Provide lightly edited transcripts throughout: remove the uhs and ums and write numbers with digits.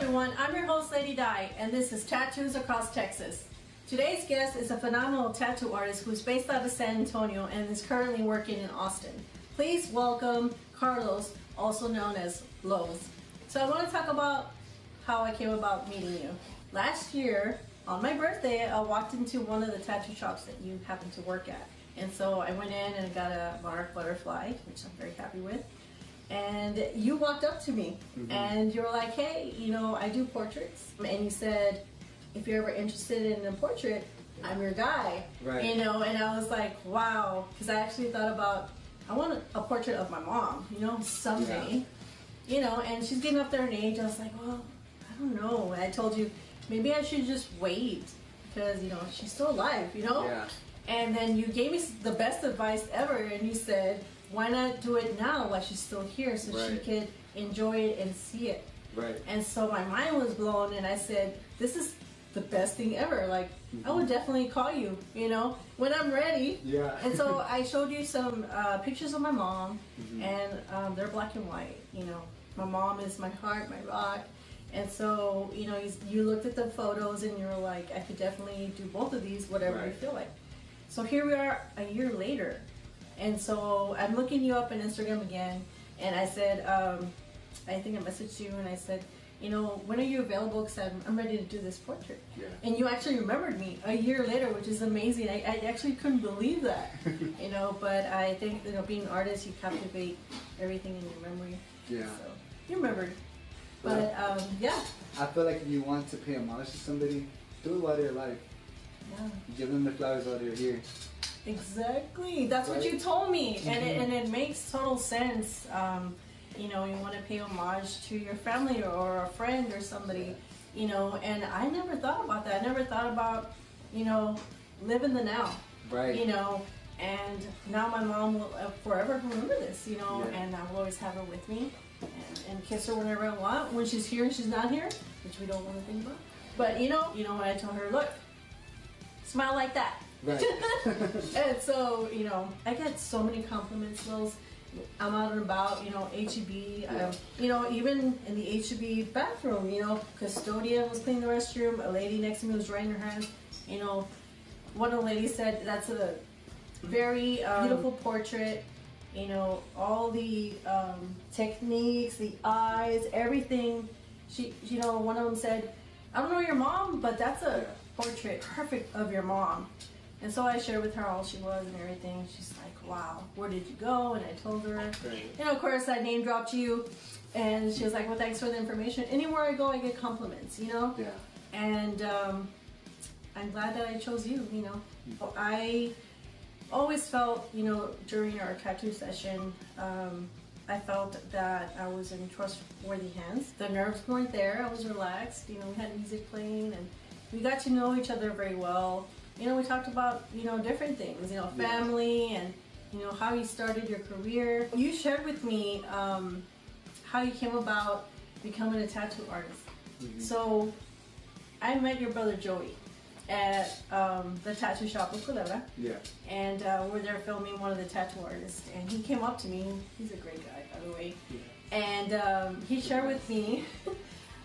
everyone, I'm your host Lady Di, and this is Tattoos Across Texas. Today's guest is a phenomenal tattoo artist who's based out of San Antonio and is currently working in Austin. Please welcome Carlos, also known as Lowe's. So I want to talk about how I came about meeting you. Last year, on my birthday, I walked into one of the tattoo shops that you happen to work at. And so I went in and got a monarch butterfly, which I'm very happy with. And you walked up to me and you were like, hey, you know, I do portraits. And you said, if you're ever interested in a portrait, I'm your guy. Right. You know, and I was like, wow. Because I actually thought about, I want a portrait of my mom, you know, someday. Yeah. You know, and she's getting up there in age. I was like, well, I don't know. And I told you, maybe I should just wait because, you know, she's still alive, you know? Yeah. And then you gave me the best advice ever, and you said, why not do it now while she's still here so she could enjoy it and see it? Right. And so my mind was blown, and I said, this is the best thing ever. Like, I would definitely call you, you know, when I'm ready. Yeah. And so I showed you some pictures of my mom, and they're black and white, you know. My mom is my heart, my rock. And so, you know, you looked at the photos and you were like, I could definitely do both of these, whatever you feel like. So here we are a year later. And so I'm looking you up on Instagram again. And I said, I think I messaged you and I said, you know, when are you available? Because I'm ready to do this portrait. Yeah. And you actually remembered me a year later, which is amazing. I actually couldn't believe that, you know, but I think, you know, being an artist, you captivate everything in your memory. Yeah. So you remembered. But yeah. I feel like if you want to pay homage to somebody, do it while they're alive. Yeah. Give them the flowers while they're here. Exactly. That's what you told me. And it makes total sense. You know, you want to pay homage to your family or a friend or somebody, you know, and I never thought about that. I never thought about, you know, live in the now. Right. You know, and now my mom will forever remember this, you know, and I will always have her with me and kiss her whenever I want. When she's here and she's not here, which we don't want to think about. But, you know, when I tell her, look, smile like that. Right. And so, you know, I get so many compliments, Lils. I'm out and about, you know, HEB, you know, even in the HEB bathroom, you know, custodian was cleaning the restroom, a lady next to me was drying her hands, you know, one of the ladies said that's a very beautiful portrait, you know, all the techniques, the eyes, everything. You know, one of them said, I don't know your mom, but that's a portrait perfect of your mom. And so I shared with her all she was and everything. She's like, wow, where did you go? And I told her. You know, of course, I name dropped you. And she was like, well, thanks for the information. Anywhere I go, I get compliments, you know? Yeah. And I'm glad that I chose you, you know? I always felt, you know, during our tattoo session, I felt that I was in trustworthy hands. The nerves weren't there. I was relaxed. You know, we had music playing and we got to know each other very well. You know, we talked about, you know, different things, you know, family and, you know, how you started your career. You shared with me how you came about becoming a tattoo artist. So I met your brother Joey at the tattoo shop in Culebra. Yeah. And we're there filming one of the tattoo artists. And he came up to me. He's a great guy, by the way. Yeah. And he shared with me,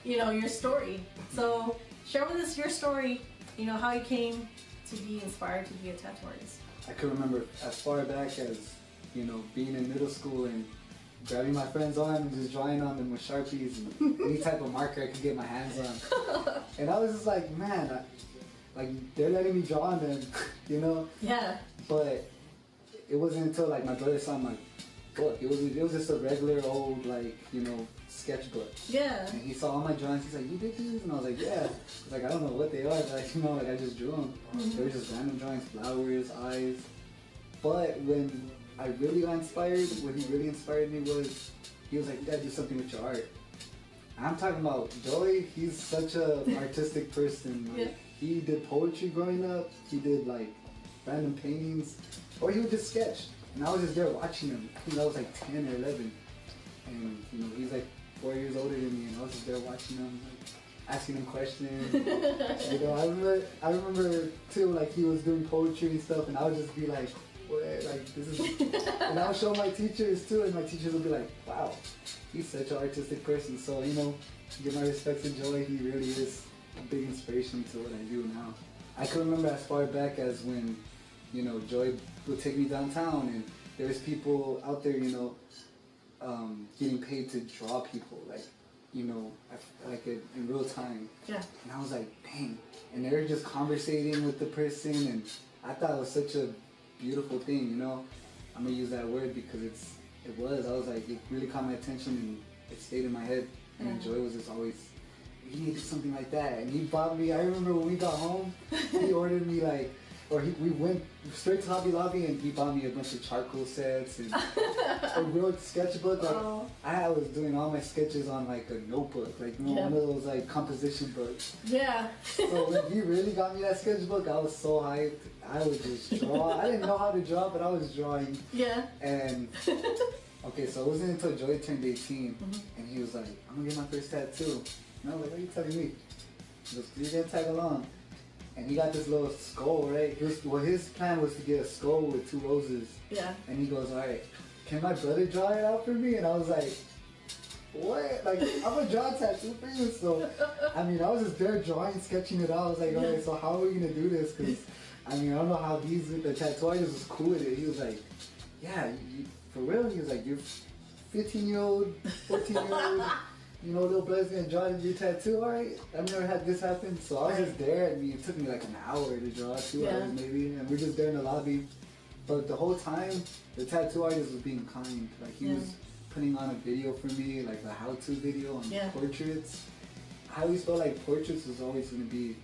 you know, your story. So share with us your story, you know, how you came to be inspired to be a tattoo artist. I can remember as far back as, you know, being in middle school and grabbing my friend's arm and just drawing on them with Sharpies and any type of marker I could get my hands on. And I was just like, man, like they're letting me draw on them, you know? Yeah. But it wasn't until like my brother saw my book. It was just a regular old, like, you know, sketchbook. Yeah. And he saw all my drawings. He's like, you did these? And I was like, yeah. I was like, I don't know what they are, but like, you know, like I just drew them. They were just random drawings, flowers, eyes. But when I really got inspired, what he really inspired me was, he was like, you gotta do something with your art. And I'm talking about Joey. He's such a artistic person. Like, he did poetry growing up. He did like random paintings, or he would just sketch. And I was just there watching him. I think I was like 10 or 11. And you know, he's like 4 years older than me, and I was just there watching him, like, asking him questions. You know, I remember too, like he was doing poetry and stuff, and I would just be like what? Like, this is, and I'll show my teachers too, and my teachers will be like, wow, he's such an artistic person. So, you know, give my respects to Joey. He really is a big inspiration to what I do now. I can remember as far back as when, you know, Joey would take me downtown, and there's people out there, you know, getting paid to draw people, like, you know, like in real time. Yeah. And I was like, dang. And they were just conversating with the person, and I thought it was such a beautiful thing, you know. I'm gonna use that word because it was. I was like, it really caught my attention, and it stayed in my head. And Joy was just always, you need to do something like that. And he bought me, I remember when we got home, he ordered me like, we went straight to Hobby Lobby, and he bought me a bunch of charcoal sets and a real sketchbook. Like, I was doing all my sketches on like a notebook, like, you know, one of those like composition books. Yeah. So when he really got me that sketchbook, I was so hyped. I would just draw. I didn't know how to draw, but I was drawing. Yeah. And okay, so it wasn't until Joy turned 18, and he was like, I'm gonna get my first tattoo. And I was like, what are you telling me? He goes, you're gonna tag along. And he got this little skull, right? His plan was to get a skull with 2 roses. Yeah. And he goes, all right, can my brother draw it out for me? And I was like, what? Like, I'm gonna draw a tattoo for you. So, I mean, I was just there drawing, sketching it out. I was like, okay, so how are we gonna do this? Because, I mean, I don't know how the tattoo artist was cool with it. He was like, yeah, for real? He was like, you're 15-year-old, 14-year-old. You know, little brother's gonna draw your tattoo, alright? I've never had this happen, so I was just there. I mean, it took me like an hour to draw, 2 hours maybe, and we're just there in the lobby. But the whole time, the tattoo artist was being kind. Like, he was putting on a video for me, like a how-to video on portraits. I always felt like portraits was always gonna be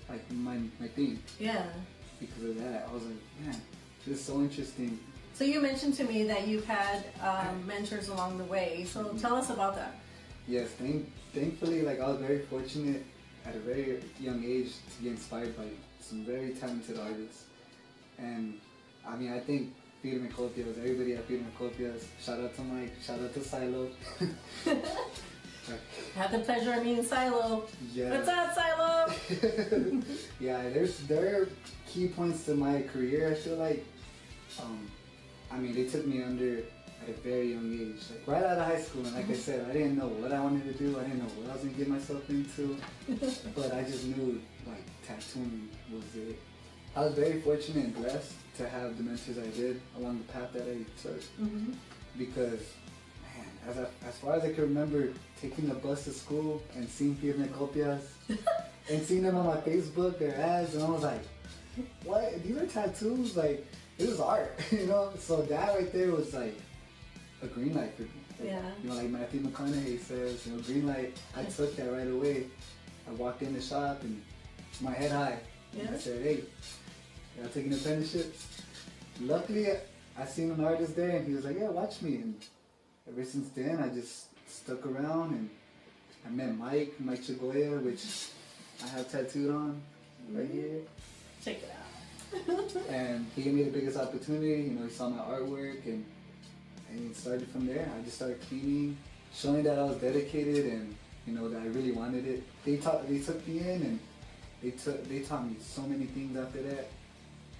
like my thing. Yeah. Because of that, I was like, man, this is so interesting. So you mentioned to me that you've had mentors along the way. So tell us about that. Yes, thankfully, like, I was very fortunate at a very young age to get inspired by some very talented artists. And I mean, I think Peter McCopias, everybody at Peter McCopias, shout out to Mike, shout out to Silo. I had the pleasure of meeting Silo. Yeah. What's up, Silo? Yeah, there are key points to my career, I feel like. I mean, they took me under at a very young age, like right out of high school, and like I said, I didn't know what I wanted to do, I didn't know what I was going to get myself into, but I just knew, like, tattooing was it. I was very fortunate and blessed to have the mentors I did along the path that I took, because, man, as far as I can remember, taking the bus to school and seeing Firme Copias, and seeing them on my Facebook, their ads, and I was like, what, these are tattoos? Like, it was art, you know? So that right there was like a green light for me. Like, you know, like Matthew McConaughey says, you know, green light. I took that right away. I walked in the shop and my head high. And I said, hey, y'all taking apprenticeships? Luckily, I seen an artist there, and he was like, yeah, watch me. And ever since then, I just stuck around, and I met Mike Chagoya, which I have tattooed on right here. Check it out. And he gave me the biggest opportunity. You know, he saw my artwork, and it started from there. I just started cleaning, showing that I was dedicated, and you know that I really wanted it. They took me in, and they taught me so many things after that.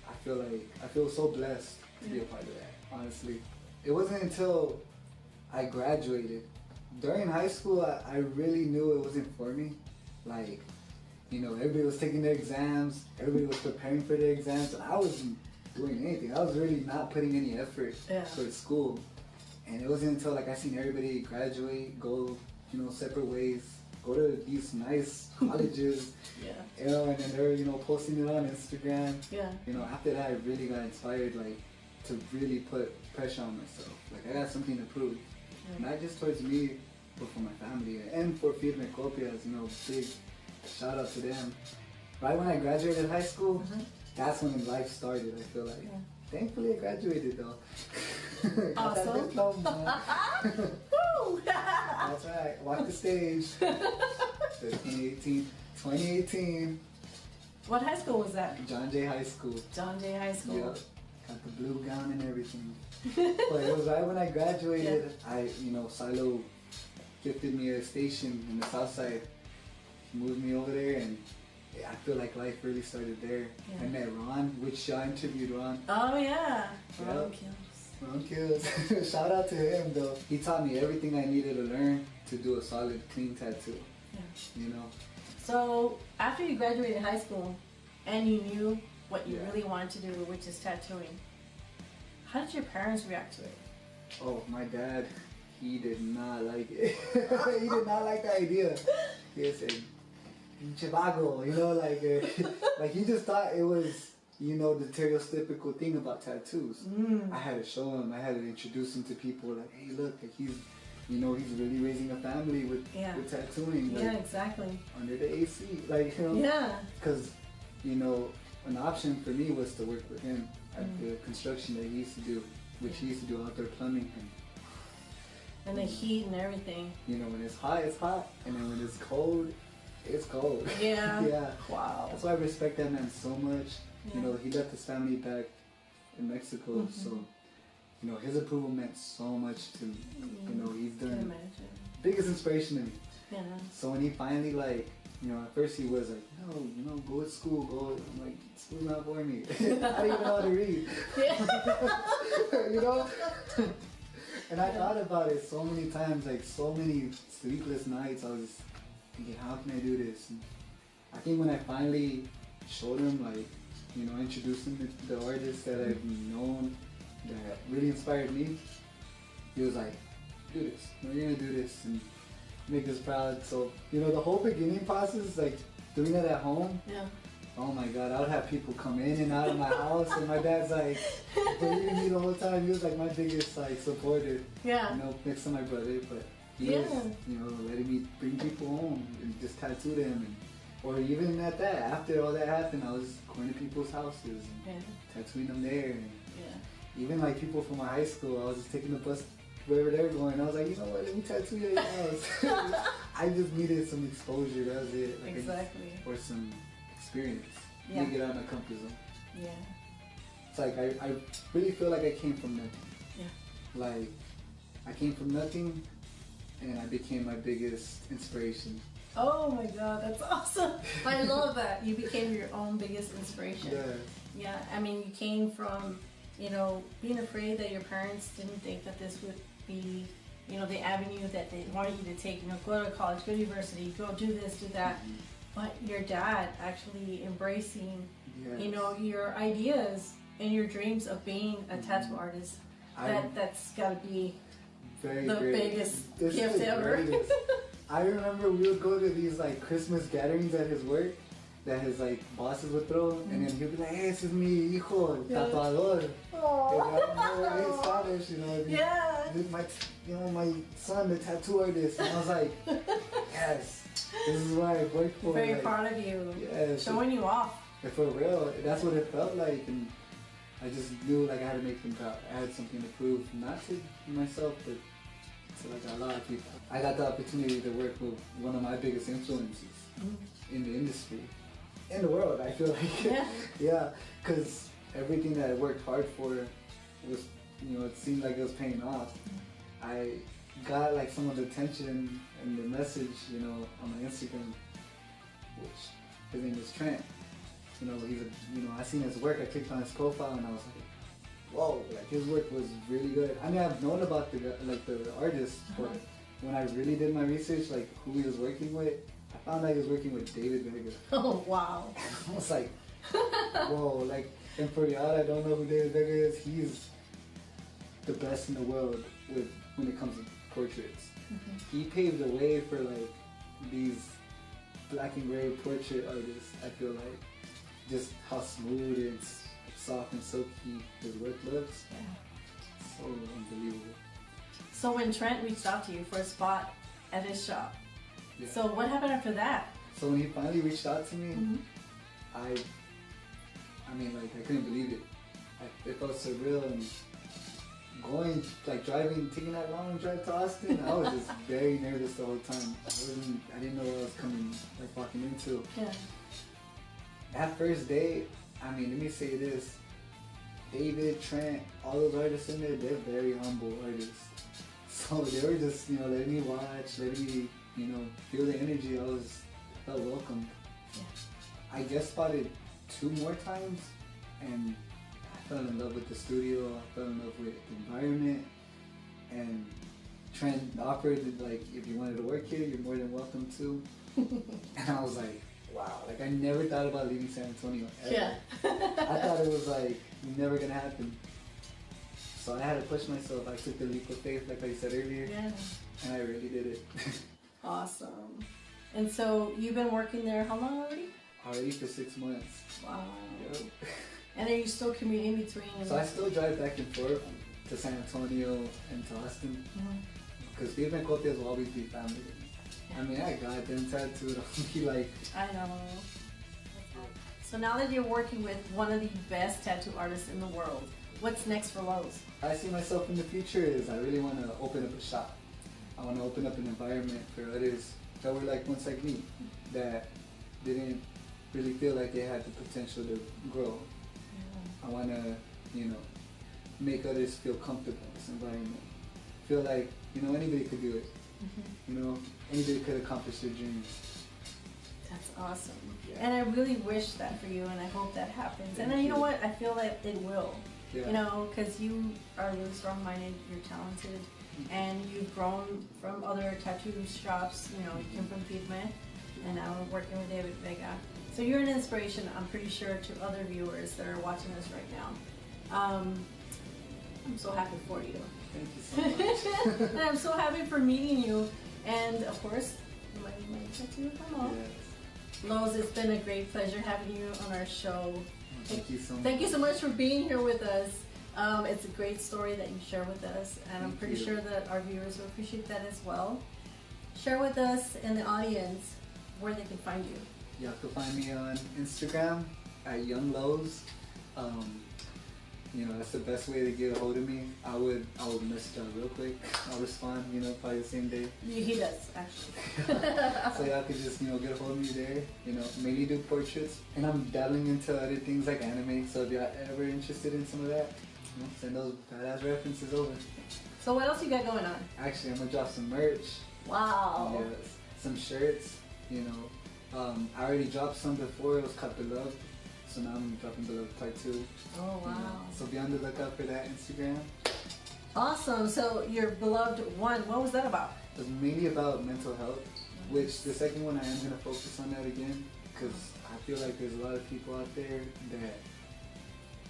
I feel so blessed to be a part of that. Honestly, it wasn't until I graduated. During high school, I really knew it wasn't for me. Like, you know, everybody was taking their exams, everybody was preparing for their exams, and I wasn't doing anything. I was really not putting any effort towards school. And it wasn't until, like, I seen everybody graduate, go, you know, separate ways, go to these nice colleges, you know, and then they're, you know, posting it on Instagram. Yeah. You know, after that, I really got inspired, like, to really put pressure on myself. Like, I got something to prove. Not just towards me, but for my family. And for Firme Copias, you know, big shout out to them. Right when I graduated high school, that's when life started, I feel like. Thankfully, I graduated, though. Awesome. That's right. Walk the stage. 2018. What high school was that? John Jay High School. John Jay High School. Yep. Got the blue gown and everything. But it was right when I graduated. You know, Silo gifted me a station in the south side. He moved me over there, and I feel like life really started there. I met Ron, which I interviewed Ron. Oh yeah, Yep. Ron Kills. Ron Kills. Shout out to him though. He taught me everything I needed to learn to do a solid, clean tattoo. Yeah. You know. So after you graduated high school, and you knew what you really wanted to do, which is tattooing, how did your parents react to it? Oh, my dad, he did not like it. He did not like the idea. He said, Chivago, you know, like he just thought it was, you know, the stereotypical thing about tattoos. I had to show him, I had to introduce him to people, like, hey, look, like he's, you know, he's really raising a family with tattooing. Like, yeah, exactly. Under the AC, like, you know. Yeah. Because, you know, an option for me was to work with him at the construction that he used to do, which he used to do outdoor plumbing. And the heat and everything. You know, when it's hot, and then when it's cold, it's cold. Yeah. Yeah. Wow. That's why I respect that man so much. You know, he left his family back in Mexico, so, you know, his approval meant so much to, you know, he's done biggest inspiration to me. Yeah. So when he finally, like, you know, at first he was like, no, you know, go to school, go. I'm like, school's not for me. I don't even know how to read. Yeah. You know? And I thought about it so many times, like so many sleepless nights. I was just thinking, how can I do this? And I think when I finally showed him, like, you know, introduced him to the artists that I've known that really inspired me, he was like, do this. You're going to do this and make us proud. So, you know, the whole beginning process, like doing it at home. Yeah. Oh my God, I would have people come in and out of my house, and my dad's like believing me the whole time. He was like my biggest like supporter. Yeah. You know, next to my brother, but he was, you know, letting me bring people home and just tattoo them, and or even at that, after all that happened, I was going to people's houses and tattooing them there, and even like people from my high school, I was just taking the bus wherever they were going. I was like, you know what, let me tattoo your house. I just needed some exposure. That was it. Like, exactly. Or some experience. Yeah. To get out of my comfort zone. Yeah. It's like I really feel like I came from nothing. Yeah. Like I came from nothing, and I became my biggest inspiration. Oh my God, that's awesome! I love that you became your own biggest inspiration. Yeah. Yeah. I mean, you came from, you know, being afraid that your parents didn't think that this would be, you know, the avenue that they wanted you to take. You know, go to college, go to university, go do this, do that. But your dad actually embracing, you know, your ideas and your dreams of being a tattoo artist. That's got to be the biggest gift ever. I remember we would go to these like Christmas gatherings at his work that his like bosses would throw, and then he'd be like, "Hey, this is mi hijo, tatuador." In Spanish, you know. Yeah. My son, the tattoo artist, and I was like, yes. This is what I worked for. Very proud of you. Yeah, showing you off. And for real, that's what it felt like, and I just knew like I had to make them proud. I had something to prove, not to myself, but to like a lot of people. I got the opportunity to work with one of my biggest influences in the industry, in the world. I feel like, yeah, because everything that I worked hard for was, you know, it seemed like it was paying off. I got like someone's attention and the message, you know, on my Instagram, which his name is Trent. You know, he's a, you know, I seen his work, I clicked on his profile and I was like, whoa, like his work was really good. I mean, I've known about the artist, but when I really did my research, like who he was working with, I found out he was working with David Vega. Oh wow. I was like, whoa, like, and for y'all that don't know who David Vega is, he's the best in the world when it comes to portraits. He paved the way for like these black and gray portrait artists. I feel like just how smooth and soft and silky his work looks. Yeah. So unbelievable. So when Trent reached out to you for a spot at his shop, so what happened after that? So when he finally reached out to me, I mean, like I couldn't believe it. It felt surreal, and going, like driving, taking that long drive to Austin, I was just very nervous the whole time. I didn't know what I was walking into. Yeah. That first day, I mean, let me say this. David, Trent, all those artists in there, they're very humble artists. So they were just, you know, letting me watch, letting me, you know, feel the energy. I felt welcomed. Yeah. I guest spotted 2 more times, and I fell in love with the studio. I fell in love with the environment, and Trent offered, like, if you wanted to work here, you're more than welcome to. And I was like, wow, like I never thought about leaving San Antonio ever. Yeah. I thought it was like never gonna happen. So I had to push myself. I took the leap of faith, like I said earlier, Yeah. and I really did it. Awesome. And so you've been working there how long already? Already for 6 months. Wow. Yep. And are you still commuting between? So I still drive back and forth to San Antonio and to Austin, because Viva and Copias will always be family. I mean, I got them tattooed. I'll be like, I know. So now that you're working with one of the best tattoo artists in the world, what's next for Lowe's? I see myself in the future is I really want to open up a shop. I want to open up an environment for others that were like once like me, that didn't really feel like they had the potential to grow. I want to, you know, make others feel comfortable in this environment. Feel like, you know, anybody could do it. You know, anybody could accomplish their dreams. That's awesome. Yeah. And I really wish that for you, and I hope that happens. Thank and you know you. what? I feel like it will. Yeah. You know, because you are really strong-minded, you're talented, and you've grown from other tattoo shops. You know, you came from Pigment, and now we're working with David Vega. So you're an inspiration, I'm pretty sure, to other viewers that are watching us right now. I'm so happy for you. Thank you so much. And I'm so happy for meeting you. And of course, my tattoo promo. Yes. Lowe's, it's been a great pleasure having you on our show. Thank you so much. Thank you so much for being here with us. It's a great story that you share with us, and I'm pretty sure that our viewers will appreciate that as well. Share with us and the audience where they can find you. Y'all can find me on Instagram at Young Lowe's. You know, that's the best way to get a hold of me. I would message y'all real quick. I'll respond, you know, probably the same day. He does, actually. So y'all could just, you know, get a hold of me there. You know, mainly do portraits. And I'm dabbling into other things like anime. So if y'all ever interested in some of that, you know, send those badass references over. So what else you got going on? Actually, I'm gonna drop some merch. Wow. Yes, some shirts. You know, I already dropped some before. It was called Beloved. So now I'm dropping Beloved Part 2. Oh, wow. So be on the lookout for that Instagram. Awesome. So your Beloved 1, what was that about? It was mainly about mental health, which the second one I am going to focus on that again, because I feel like there's a lot of people out there that,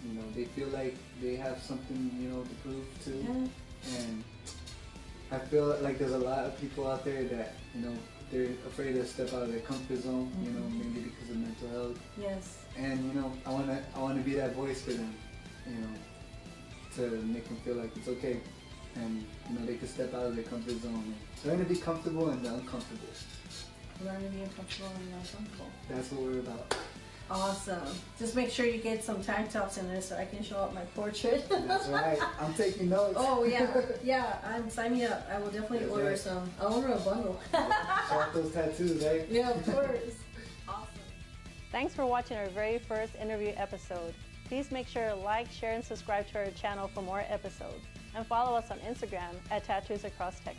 you know, they feel like they have something, you know, to prove to. Yeah. And I feel like there's a lot of people out there that, you know, they're afraid to step out of their comfort zone, you know, maybe because of mental health. Yes. And you know, I wanna be that voice for them, you know, to make them feel like it's okay, and you know they can step out of their comfort zone and learn to be comfortable in the uncomfortable. Learn to be uncomfortable and uncomfortable. That's what we're about. Awesome. Just make sure you get some tank tops in there so I can show up my portrait. That's right. I'm taking notes. Oh yeah, yeah. Sign me up. I will definitely That's order right. some. I'll order a bundle. Show off those tattoos, right? Yeah, of course. Awesome. Thanks for watching our very first interview episode. Please make sure to like, share, and subscribe to our channel for more episodes. And follow us on Instagram at tattoosacrosstx.